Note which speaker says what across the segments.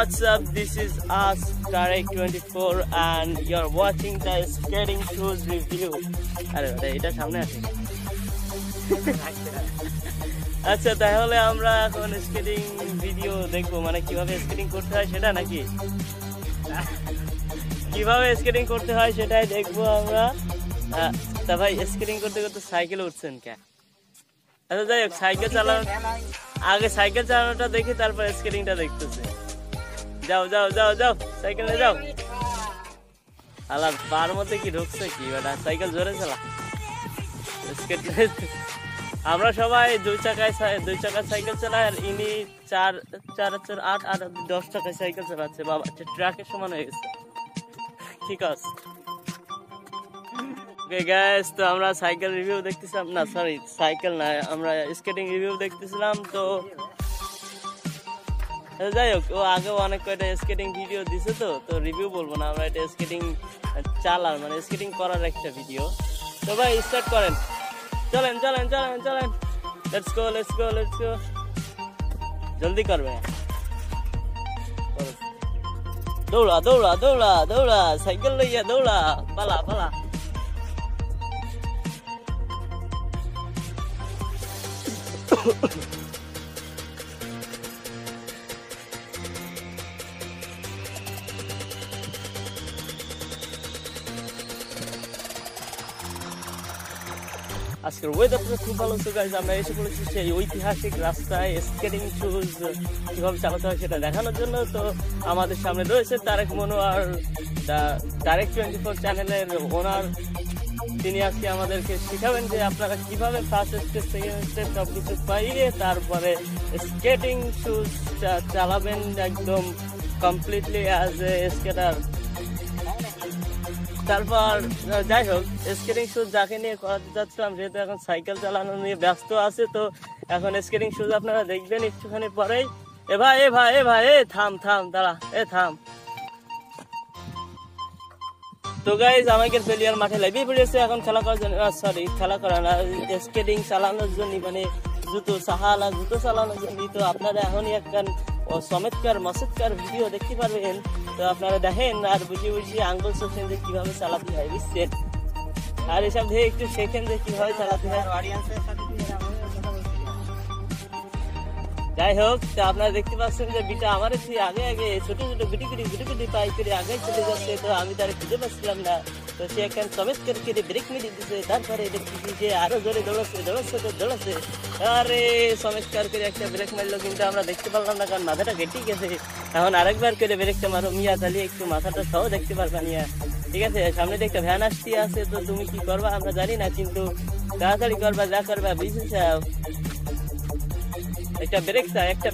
Speaker 1: what's up? This is us, Tarek24, and you're watching the skating shoes review. এটা সামনে আছে। আচ্ছা, তাহলে আমরা এখন স্কেটিং ভিডিও দেখবো, মানে কিভাবে স্কেটিং করতে হয় সেটা, নাকি কিভাবে স্কেটিং করতে হয় সেটাই দেখবো আমরা। তা ভাই, স্কেটিং করতে করতে সাইকেলে উঠছেন কে? আচ্ছা যাই হোক, সাইকেল চালানো আগে, সাইকেল চালানোটা দেখি, তারপর স্কেটিংটা দেখতেছে। যাও যাও যাও যাও, সাইকেলে যাও। আলার বার মধ্যে কি ঢুকছে কি বেটা? সাইকেল জোরে চালা। আমরা সবাই দুই চাকায় সাইকেল চালাই, আর ইনি 4 4 8 আর 10 টাকায় সাইকেল চালাচ্ছে। বাবা, ট্রাকের সমান হয়ে গেছে। ঠিক আছে গাইস, তো আমরা সাইকেল রিভিউ দেখতেছিলাম, না সরি সাইকেল না, আমরা স্কেটিং রিভিউ দেখতেছিলাম। তো যাই হোক, ও আগেও অনেক কয়টা স্কেটিং ভিডিও দিছে, তো রিভিউ বলবো না, আমরা এটা স্কেটিং চালার মানে স্কেটিং করার একটা ভিডিও। তো ভাই স্টার্ট করেন, চলেন চলেন চলেন চলেন, let's go let's go let's go, জলদি করবে। দৌড়া দৌড়া দৌড়া দৌড়া, সাইকেল লইয়া দৌড়া, পালা পালা। আজকের ওয়েদারটা খুব ভালো ছিল গাইস। আমরা এসে পড়েছি সেই ঐতিহাসিক রাস্তায় স্কেটিং শুজ কিভাবে চালাতে হয় সেটা দেখানোর জন্য। তো আমাদের সামনে রয়েছে তারেক মনোয়ার, Tarek24 চ্যানেলের ওনার। তিনি আজকে আমাদেরকে শিখাবেন যে আপনারা কিভাবে ফার্স্ট স্টেপ, সেকেন্ড স্টেপ সবকিছু পাইয়ে তারপরে স্কেটিং শুজ চালাবেন একদম কমপ্লিটলি অ্যাজ এ স্কেটার। তারপর যাই হোক, স্কেটিং শুজ যাকে নিয়ে করাতে যাচ্ছিলাম, যেহেতু এখন সাইকেল চালানো নিয়ে ব্যস্ত আছে, তো এখন স্কেটিং শুজ আপনারা দেখবেন একটুখানি পরেই। এ ভাই এ ভাই এ ভাই, এ থাম থাম, দাঁড়া, এ থাম। তো গাইজ, আমাকে ফেলিয়ার মাঠে লাগিয়ে পড়েছে এখন খেলা করার জন্য, সরি খেলা করা না, স্কেটিং চালানোর জন্য, মানে জুতো সাহালা জুতো চালানোর জন্য। তো আপনারা এখনই একটা চমৎকার মসৎকার ভিডিও দেখতে পারবেন। তো আপনারা দেখেন আর বুঝিয়ে বুঝিয়ে আঙ্গুল চোখেন যে কিভাবে চালাতে হয়, বুঝছেন? আর এসব দিয়ে একটু শেখেন যে কিভাবে চালাতে হয়। যাই হোক, তো আপনারা দেখতে পাচ্ছেন যে বিটা আমার আগে আগে ছোট ছোট গুটি গুটি পাই করে আগে চলে যাচ্ছে। তো আমি তারা খুঁজে পাচ্ছিলাম না, তো সে একটা চমৎকার করে ব্রেক মেরে দিচ্ছে। তারপরে দেখতেছি যে আরো জোরে দৌড়াচ্ছে। আরে চমৎকার করে একটা ব্রেক মারলো, কিন্তু আমরা দেখতে পারলাম না, কারণ মাথাটা কেটে গেছে। এখন আরেকবার করে ব্রেকটা মারো মিয়া, তাহলে একটু মাথাটা সহ দেখতে পারবা নিয়া। ঠিক আছে, সামনে দিয়ে একটা ভ্যান আসতে আছে, তো তুমি কি করবা আমরা জানি না, কিন্তু তাড়াতাড়ি করবা, যা করবা বুঝেছ। একটা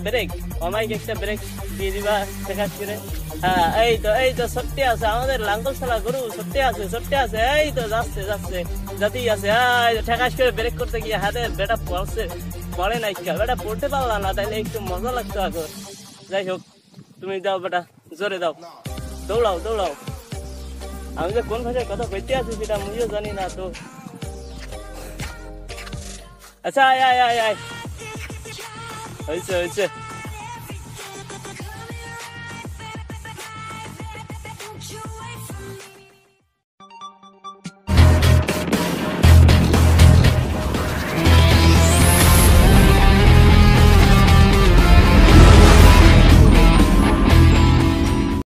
Speaker 1: ব্রেক অমাইক একটা ব্রেক দিয়ে দিবা দেখাচ্ছি করে। হ্যাঁ, এই তো সত্যি আছে আমাদের লাঙ্গল ছাড়া গরু, সত্যি আছে, এই তো যাচ্ছে যাতেই আছে। ঠেকাশ করে ব্রেক করতে গিয়ে হাতে বেটা পড়ে নাই, বেটা পড়তে পারলাম না, তাইলে একটু মজা লাগতো এখন। যাই হোক, তুমি যাও বেটা, জোরে দাও, দৌড়াও। আমি যে কোন ভাষায় কথা কইতে আছি সেটা আমিও জানি না। তো আচ্ছা, আয় হয়েছে